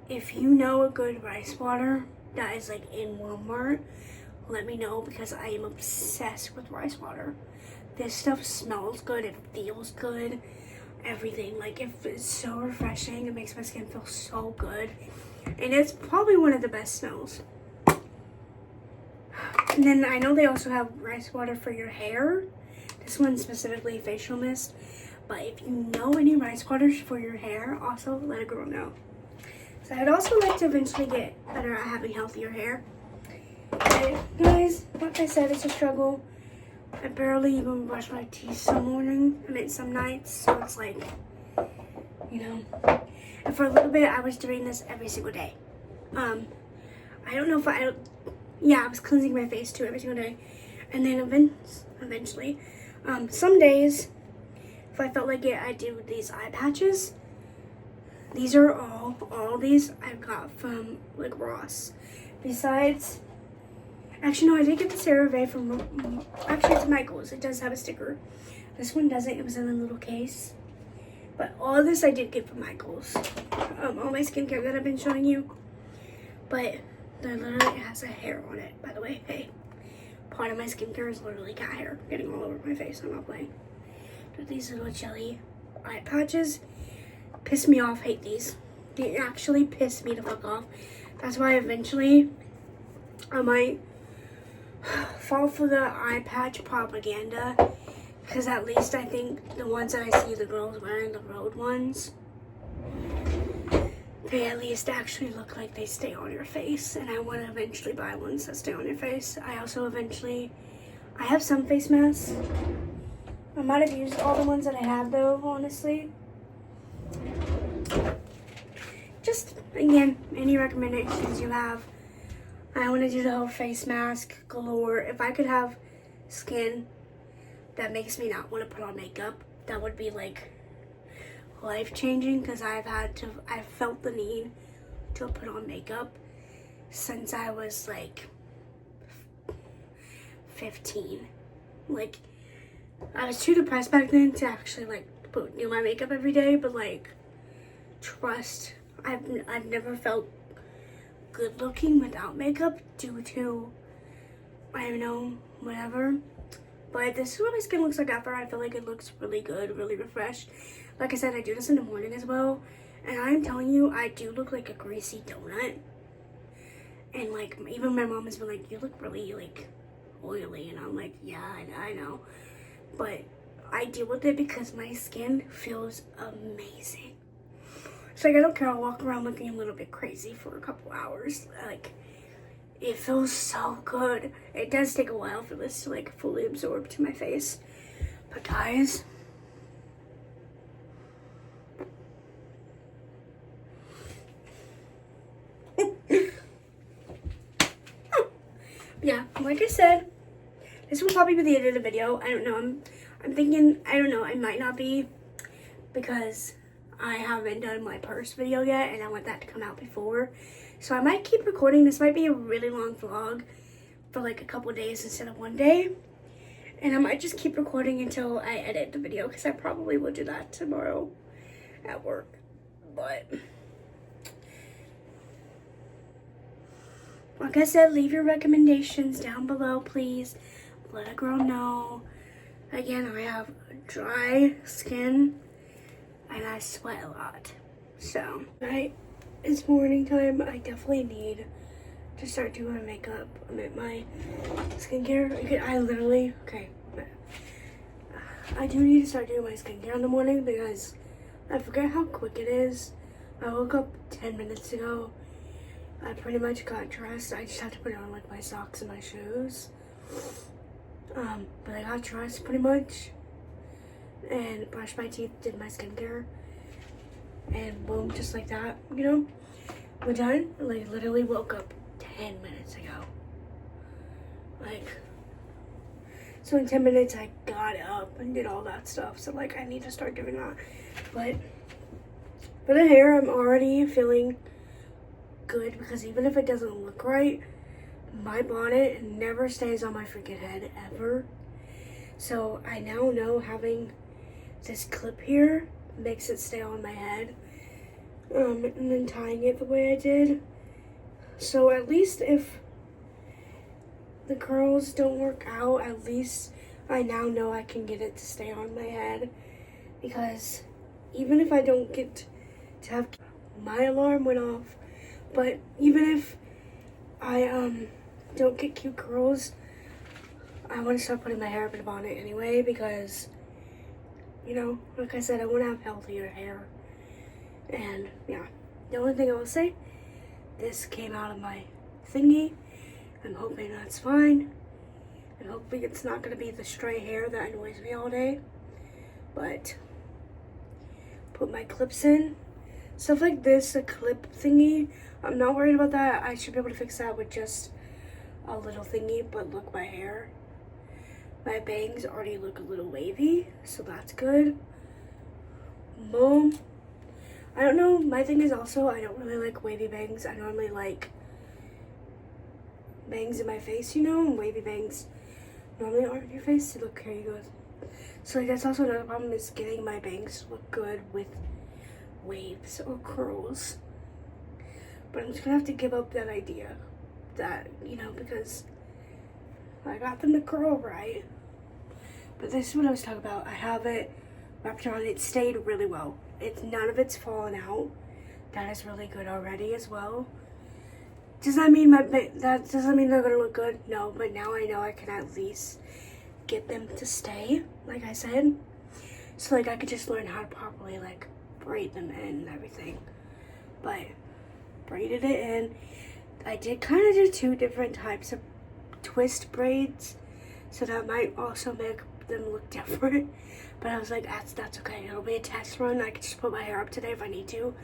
If you know a good rice water that is like in Walmart, let me know, because I am obsessed with rice water. This stuff smells good, it feels good, everything. Like, it's so refreshing, it makes my skin feel so good. And it's probably one of the best smells. And then I know they also have rice water for your hair. This one's specifically facial mist. But if you know any rice waters for your hair, also let a girl know. So I'd also like to eventually get better at having healthier hair. But guys, like I said, it's a struggle. I barely even brush my teeth some nights. So it's like, you know. And for a little bit, I was doing this every single day. I don't know if I was cleansing my face too every single day. And then eventually, some days, if I felt like it, I do these eye patches. These are all these I got from like Ross. Besides, actually no, I did get the CeraVe from, actually it's Michael's. It does have a sticker. This one doesn't, it was in a little case. But all of this I did get from Michael's. All my skincare that I've been showing you. But there literally has a hair on it, by the way. Hey, part of my skincare is literally cat hair getting all over my face. I'm not playing. But these little jelly eye patches piss me off. Hate these. They actually piss me the fuck off. That's why eventually I might fall for the eye patch propaganda, because at least I think the ones that I see the girls wearing, the road ones, they at least actually look like they stay on your face, and I want to eventually buy ones that stay on your face. I also I have some face masks. I might have used all the ones that I have though, honestly. Just, again, any recommendations you have. I want to do the whole face mask galore. If I could have skin that makes me not want to put on makeup, that would be like life-changing, because I've felt the need to put on makeup since I was like 15. Like, I was too depressed back then to actually like do my makeup every day, but like, trust, I've never felt good looking without makeup due to, I don't know, whatever. But this is what my skin looks like after. I feel like it looks really good, really refreshed. Like I said, I do this in the morning as well, and I'm telling you, I do look like a greasy donut. And like, even my mom has been like, you look really like oily, and I'm like, yeah, I know. But I deal with it because my skin feels amazing. So like, I don't care, I'll walk around looking a little bit crazy for a couple hours. Like, it feels so good. It does take a while for this to like fully absorb to my face. But guys, yeah, like I said, this will probably be the end of the video. I don't know, I'm thinking, I don't know, it might not be, because I haven't done my purse video yet, and I want that to come out before. So I might keep recording. This might be a really long vlog for like a couple days instead of one day. And I might just keep recording until I edit the video, because I probably will do that tomorrow at work. But like I said, leave your recommendations down below, please. Let a girl know. Again, I have dry skin and I sweat a lot. So, right, it's morning time. I definitely need to start doing my makeup. I'm at my skincare. I do need to start doing my skincare in the morning, because I forget how quick it is. I woke up 10 minutes ago. I pretty much got dressed. I just have to put on like my socks and my shoes. But I got dressed pretty much and brushed my teeth, did my skincare, and boom, just like that, you know, we're done. Like, literally woke up 10 minutes ago. Like, so in 10 minutes I got up and did all that stuff. So like, I need to start doing that. But for the hair, I'm already feeling good, because even if it doesn't look right, my bonnet never stays on my freaking head ever. So I now know having this clip here makes it stay on my head, and then tying it the way I did. So at least if the curls don't work out, at least I now know I can get it to stay on my head. Because even if I don't get to have, my alarm went off, but even if I don't get cute curls, I want to start putting my hair up in a bonnet anyway, because, you know, like I said, I want to have healthier hair. And yeah, the only thing I will say, this came out of my thingy. I'm hoping that's fine. I'm hoping it's not going to be the stray hair that annoys me all day. But put my clips in. Stuff like this, a clip thingy, I'm not worried about that. I should be able to fix that with just a little thingy. But look, my hair My bangs already look a little wavy, so that's good. Boom. I don't know, my thing is also I don't really like wavy bangs. I normally like bangs in my face, you know, and wavy bangs normally aren't in your face. They look very good. So like that's also another problem, is getting my bangs to look good with waves or curls. But I'm just gonna have to give up that idea, that, you know, because I got them to curl right. But this is what I was talking about. I have it wrapped around. It stayed really well. None of it's fallen out. That is really good already as well. Does that mean that doesn't mean they're gonna look good? No, but now I know I can at least get them to stay, like I said. So like I could just learn how to properly like braid them in and everything. But braided it in. I did kind of do 2 different types of twist braids, so that might also make them look different. But I was like, that's okay. It'll be a test run. I could just put my hair up today if I need to.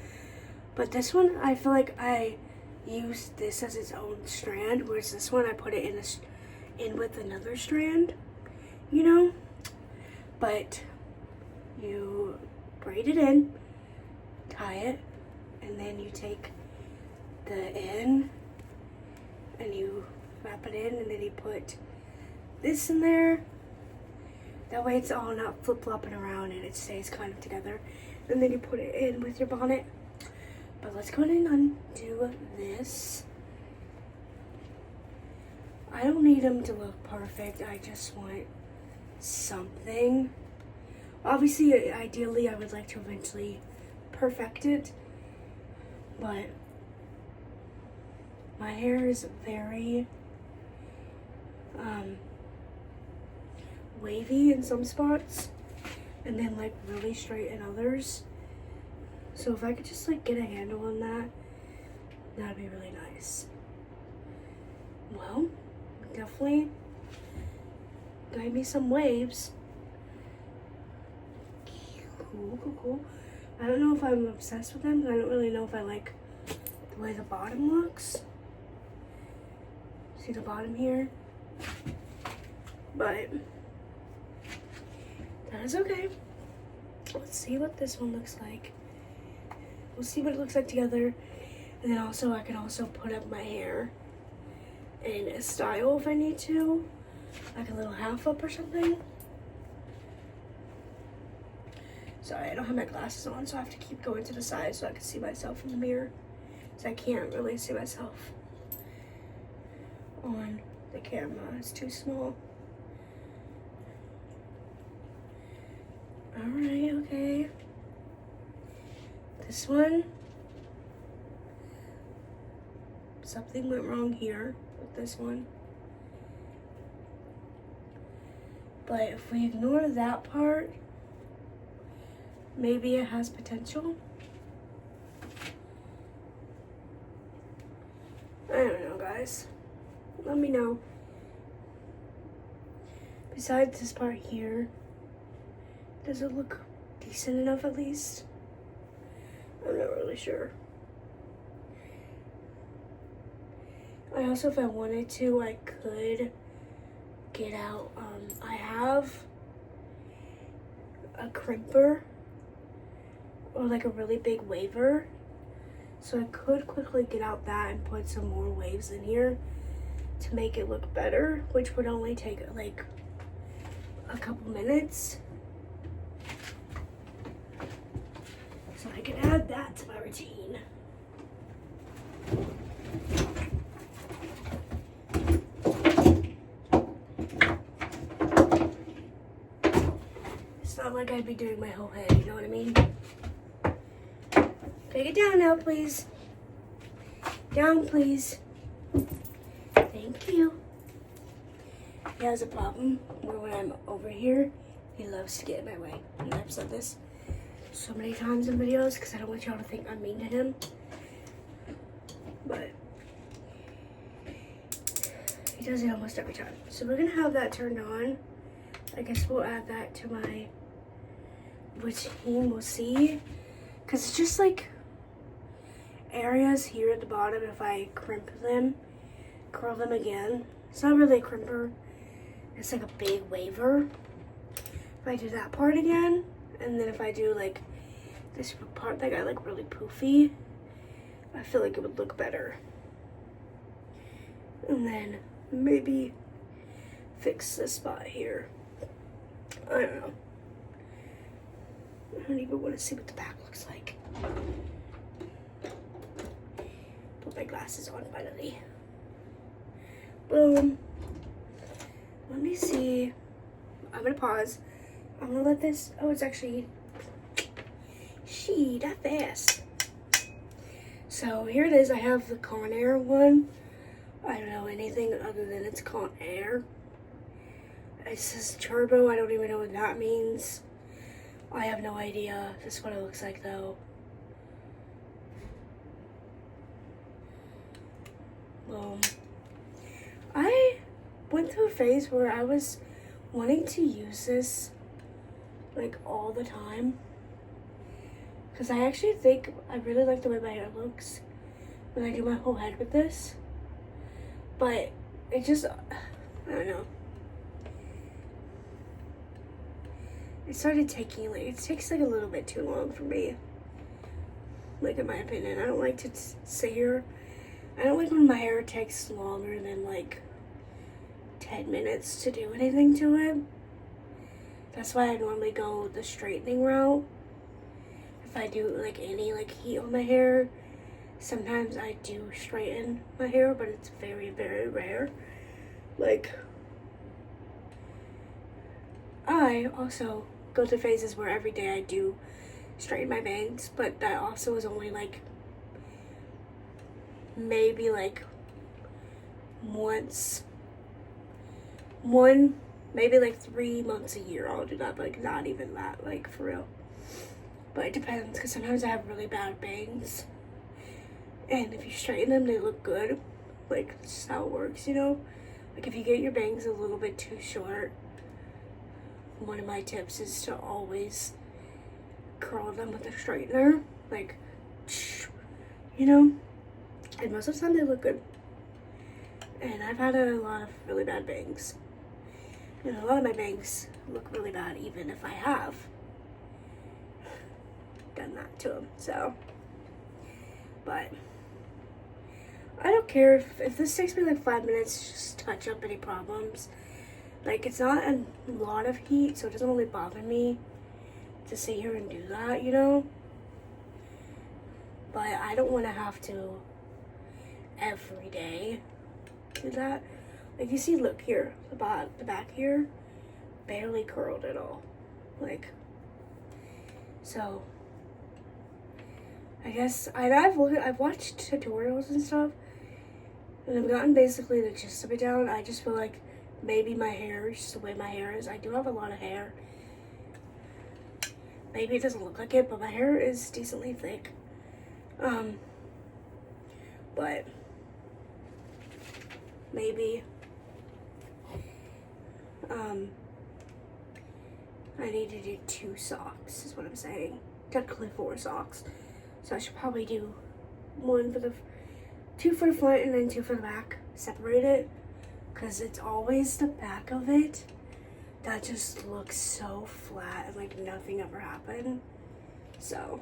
But this one, I feel like I used this as its own strand, whereas this one I put it in with another strand, you know. But you braid it in, tie it, and then you take the end and you wrap it in, and then you put this in there. That way it's all not flip-flopping around and it stays kind of together. And then you put it in with your bonnet. But let's go ahead and undo this. I don't need them to look perfect. I just want something. Obviously, ideally, I would like to eventually perfect it. But my hair is very wavy in some spots and then like really straight in others. So if I could just like get a handle on that, that'd be really nice. Well, definitely gave me some waves. Cool. I don't know if I'm obsessed with them, but I don't really know if I like the way the bottom looks. See the bottom here? But that is okay. Let's see what this one looks like. We'll see what it looks like together. And then also I can also put up my hair in a style if I need to. Like a little half up or something. Sorry, I don't have my glasses on, so I have to keep going to the side so I can see myself in the mirror. So I can't really see myself on the camera. It's too small. Alright, okay. This one, something went wrong here with this one. But if we ignore that part, maybe it has potential. I don't know, guys. Let me know. Besides this part here, does it look decent enough at least? I'm not really sure. I also, if I wanted to, I could get out, I have a crimper or like a really big waver. So I could quickly get out that and put some more waves in here to make it look better, which would only take like a couple minutes. So I can add that to my routine. It's not like I'd be doing my whole head, you know what I mean? Take it down now, please. Down, please. Thank you. He has a problem where when I'm over here, he loves to get in my way. And I've said this so many times in videos because I don't want y'all to think I'm mean to him. But he does it almost every time. So we're gonna have that turned on. I guess we'll add that to my routine. We'll see. Because it's just like areas here at the bottom, if I crimp them, curl them again. It's not really a crimper. it's like a big waver. If I do that part again, and then if I do like this part that got like really poofy, I feel like it would look better. And then maybe fix this spot here. I don't know. I don't even want to see what the back looks like. Put my glasses on finally. Boom. Let me see. I'm gonna pause. I'm gonna let this, oh, it's actually, that fast. So here it is. I have the Conair one. I don't know anything other than it's Conair. It says turbo. I don't even know what that means. I have no idea. This is what it looks like though. I went through a phase where I was wanting to use this like all the time. Because I actually think I really like the way my hair looks when I do my whole head with this. But it just, I don't know. It started taking, like, it takes like a little bit too long for me. Like, in my opinion. I don't like to sit here. I don't like when my hair takes longer than like 10 minutes to do anything to it. That's why I normally go the straightening route. If I do like any like heat on my hair, sometimes I do straighten my hair, but it's very, very rare. Like, I also go through phases where every day I do straighten my bangs, but that also is only like maybe like maybe like 3 months a year I'll do that, but like not even that, like for real. But it depends, because sometimes I have really bad bangs, and if you straighten them they look good. Like, that's just how it works, you know. Like, if you get your bangs a little bit too short, one of my tips is to always curl them with a straightener, like, you know. And most of the time they look good. And I've had a lot of really bad bangs. And a lot of my bangs look really bad even if I have done that to them. So, but I don't care if this takes me like 5 minutes, just touch up any problems. Like, it's not a lot of heat, so it doesn't really bother me to sit here and do that, you know. But I don't want to have to every day do that. Like, you see, look here, the back here, barely curled at all. Like, so I guess I've watched tutorials and stuff, and I've gotten basically the gist of it down. I just feel like maybe my hair is just the way my hair is. I do have a lot of hair. Maybe it doesn't look like it, but my hair is decently thick. But maybe I need to do 2 socks is what I'm saying. Technically 4 socks. So I should probably do 2 for the front and then 2 for the back. Separate it, because it's always the back of it that just looks so flat and like nothing ever happened. So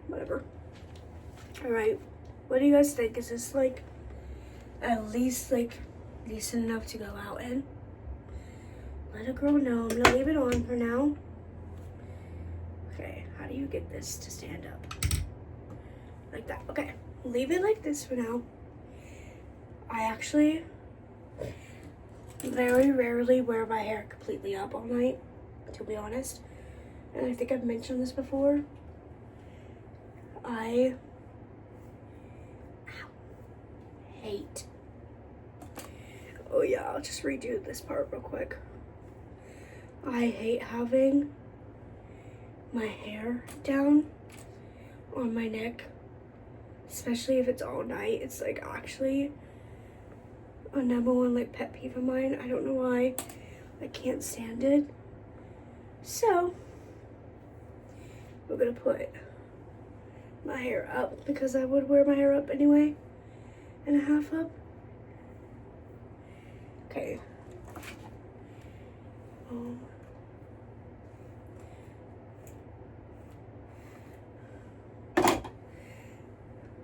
whatever. Alright, what do you guys think? Is this like at least like decent enough to go out in? Let a girl know. I'm gonna leave it on for now. Okay, how do you get this to stand up? Like that. Okay, leave it like this for now. I actually very rarely wear my hair completely up all night, to be honest. And I think I've mentioned this before. I hate. Oh yeah, I'll just redo this part real quick. I hate having my hair down on my neck, especially if it's all night. It's like actually a number one like pet peeve of mine. I don't know why. I can't stand it. So we're gonna put my hair up because I would wear my hair up anyway, and a half up. Okay.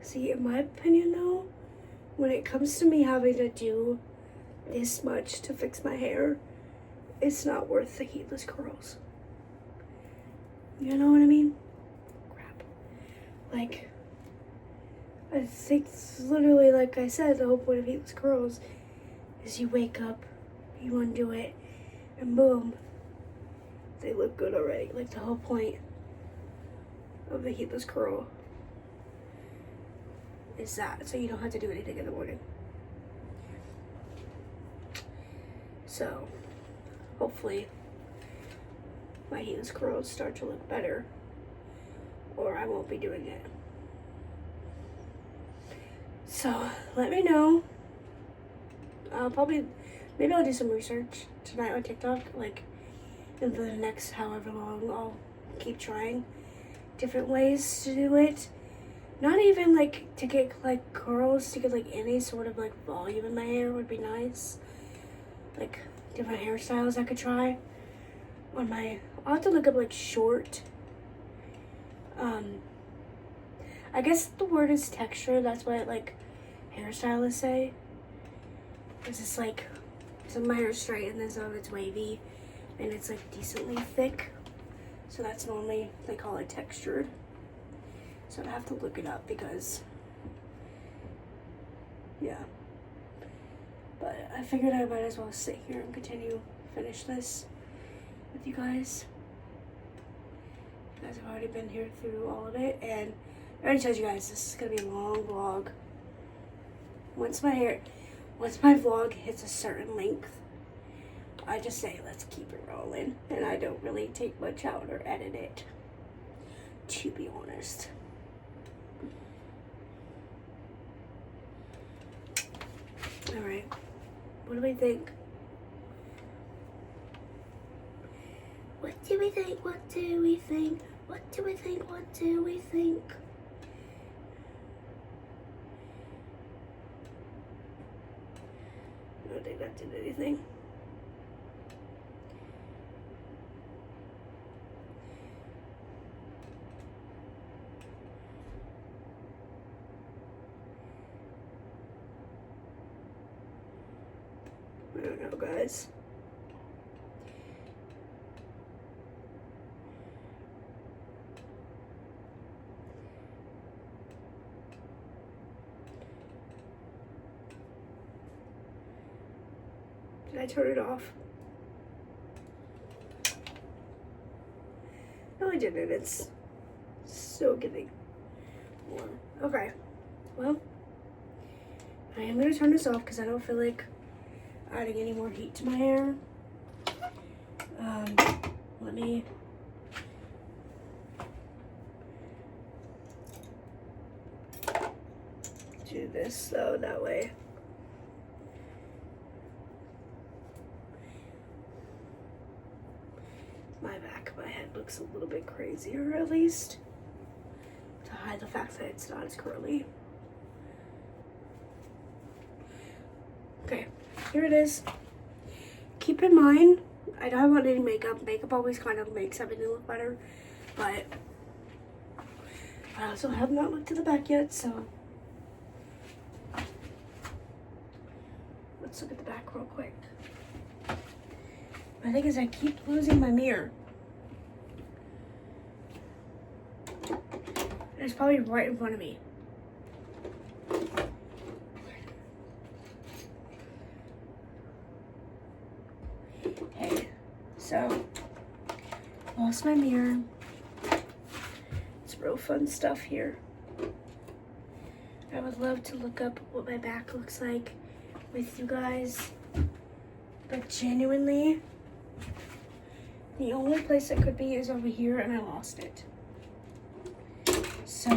See, in my opinion though, when it comes to me having to do this much to fix my hair, it's not worth the heatless curls. You know what I mean? Crap. Like, I think it's literally, like I said, the whole point of heatless curls is you wake up, you undo it, and boom, they look good already. Like, the whole point of the heatless curl is that, so you don't have to do anything in the morning. So, hopefully, my heatless curls start to look better, or I won't be doing it. So, let me know. Maybe I'll do some research tonight on TikTok, like, in the next however long. I'll keep trying different ways to do it. Not even like to get like curls, to get like any sort of like volume in my hair would be nice. Like different hairstyles I could try on my, I'll have to look up like short. I guess the word is texture, that's what like hairstylists say. It's just like, some of my hair is straight and then some of it's wavy and it's like decently thick. So that's normally, they call it textured. So I have to look it up because, yeah. But I figured I might as well sit here and finish this with you guys. You guys have already been here through all of it, and I already told you guys this is gonna be a long vlog. Once my vlog hits a certain length, I just say let's keep it rolling, and I don't really take much out or edit it, to be honest. Alright, what do we think? What do we think? What do we think? What do we think? What do we think? I don't think that did anything. I don't know, guys. Did I turn it off? No, I didn't. It's still getting warm. Okay. Well, I am going to turn this off because I don't feel like adding any more heat to my hair. Let me do this so that way my back of my head looks a little bit crazier, at least, to hide the fact that it's not as curly. Okay, here it is. Keep in mind, I don't have any makeup. Makeup always kind of makes everything look better, but I also have not looked at the back yet, so let's look at the back real quick. My thing is I keep losing my mirror. And it's probably right in front of me. Okay, so lost my mirror. It's real fun stuff here. I would love to look up what my back looks like with you guys, but genuinely, the only place it could be is over here, and I lost it. So,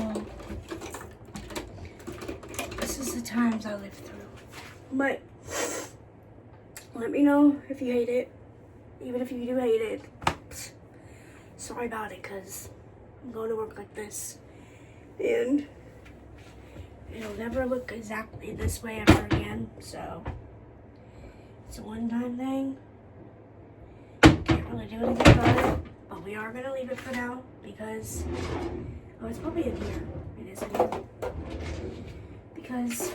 this is the times I lived through. But let me know if you hate it. Even if you do hate it, sorry about it, because I'm going to work like this. And it'll never look exactly this way ever again. So it's a one-time thing. Can't really do anything about it. But we are going to leave it for now because, oh, it's probably in here. It is in here. Because,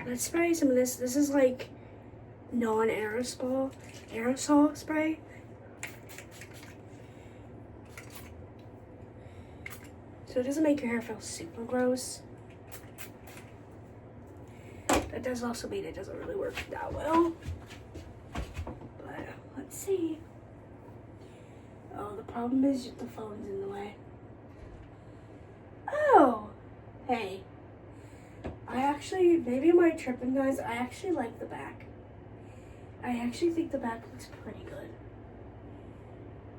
let's spray some of this. This is like aerosol spray. So it doesn't make your hair feel super gross. That does also mean it doesn't really work that well. But let's see. Oh, the problem is the phone's in the way. Oh, hey. I actually, maybe am I tripping, guys? I actually like the back. I actually think the back looks pretty good.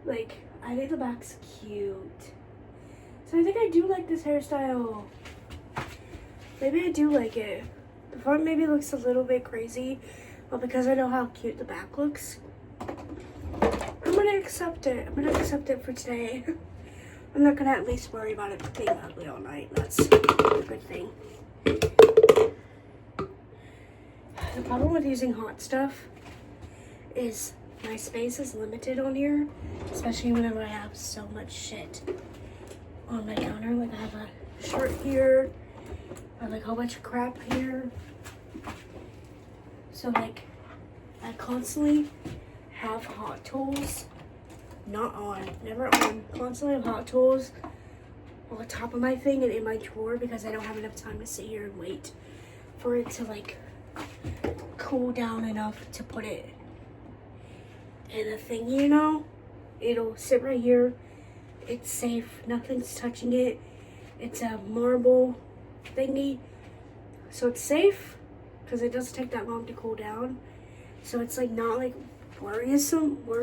Like, I think the back's cute. So I think I do like this hairstyle. Maybe I do like it. The front maybe looks a little bit crazy, but because I know how cute the back looks, I'm gonna accept it. I'm gonna accept it for today. I'm not gonna at least worry about it being ugly all night. That's a good thing. The problem with using hot stuff is my space is limited on here, especially whenever I have so much shit on my counter. Like I have a shirt here, I have like a whole bunch of crap here. So like I constantly have hot tools, not on, never on, constantly have hot tools on the top of my thing and in my drawer because I don't have enough time to sit here and wait for it to like cool down enough to put it in a thing, you know? It'll sit right here. It's safe. Nothing's touching it. It's a marble thingy. So it's safe because it doesn't take that long to cool down. So it's like not like worrisome to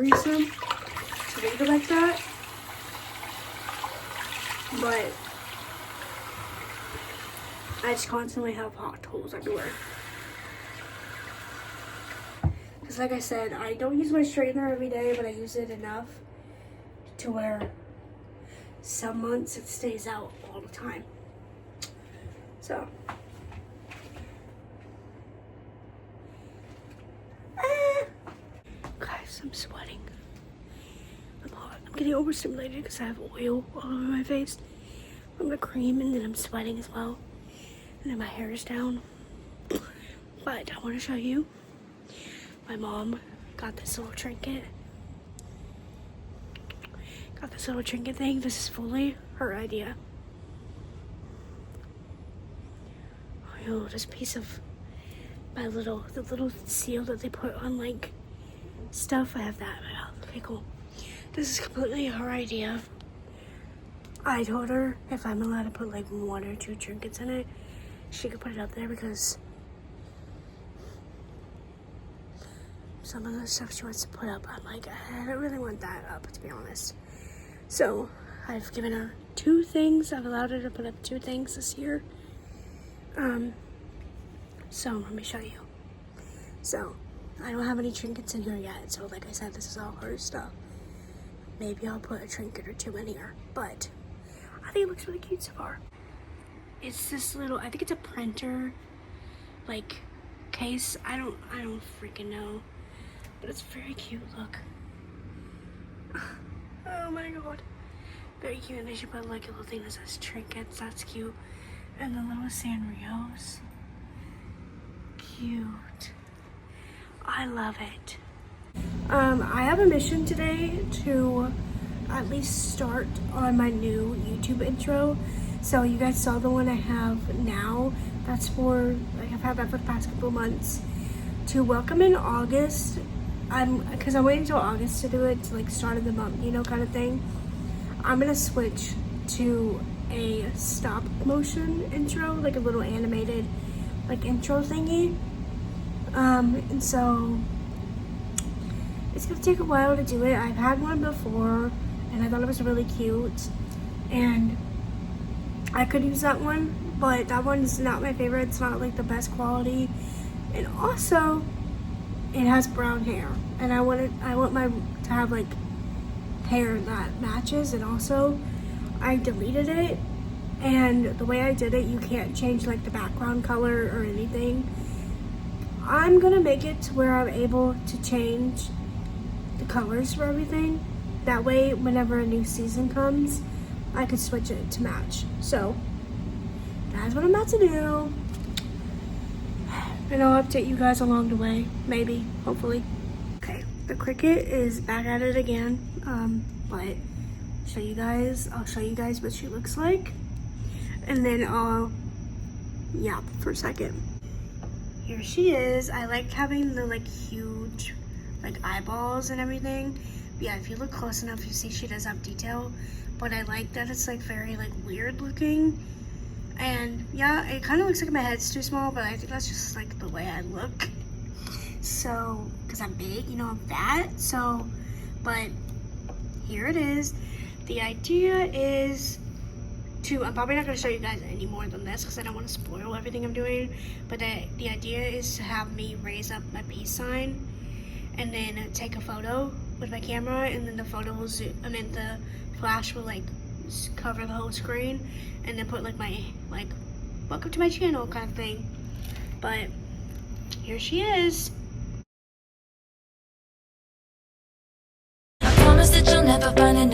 leave it like that. But I just constantly have hot tools everywhere. Because like I said, I don't use my straightener every day, but I use it enough to where some months it stays out all the time. So guys, I'm sweating. I'm hot. I'm getting overstimulated because I have oil all over my face from the cream, and then I'm sweating as well. And then my hair is down. But I want to show you. My mom got this little trinket. Got this little trinket thing. This is fully her idea. Oh, this piece of the little seal that they put on like stuff. I have that in my mouth. Okay, cool. This is completely her idea. I told her if I'm allowed to put like 1 or 2 trinkets in it, she could put it up there because some of the stuff she wants to put up, I'm like, I don't really want that up, to be honest. So I've given her 2 things. I've allowed her to put up 2 things this year. So let me show you. So I don't have any trinkets in here yet. So like I said, this is all her stuff. Maybe I'll put a trinket or 2 in here, but I think it looks really cute so far. It's this little, I think it's a printer, like case. I don't freaking know, but it's very cute. Look. Oh my god, very cute. And they should put like a little thing that says trinkets. That's cute. And the little Sanrios. Cute. I love it. I have a mission today to at least start on my new YouTube intro. So you guys saw the one I have now. That's for, like, I've had that for the past couple months. To welcome in August, because I'm waiting until August to do it, to like start of the month, you know, kind of thing. I'm gonna switch to a stop motion intro, like a little animated like intro thingy. And so it's gonna take a while to do it. I've had one before and I thought it was really cute and I could use that one, but that one is not my favorite. It's not like the best quality. And also, it has brown hair, and I want my to have like hair that matches. And also, I deleted it, and the way I did it, you can't change like the background color or anything. I'm gonna make it to where I'm able to change the colors for everything. That way, whenever a new season comes, I could switch it to match. So that's what I'm about to do. And I'll update you guys along the way, maybe, hopefully. Okay, the Cricut is back at it again. But I'll show you guys what she looks like. And then I'll yap for a second. Here she is. I like having the like huge like eyeballs and everything. But yeah, if you look close enough, you see she does have detail. But I like that it's like very like weird looking. And yeah, it kind of looks like my head's too small, but I think that's just like the way I look. So, because I'm big, you know, I'm fat. So, but here it is. The idea is I'm probably not going to show you guys any more than this because I don't want to spoil everything I'm doing. But the idea is to have me raise up my peace sign and then take a photo with my camera, and then the photo will zoom, and then the flash will like cover the whole screen, and then put like my like welcome to my channel kind of thing. But here she is. I promise that you'll never find another.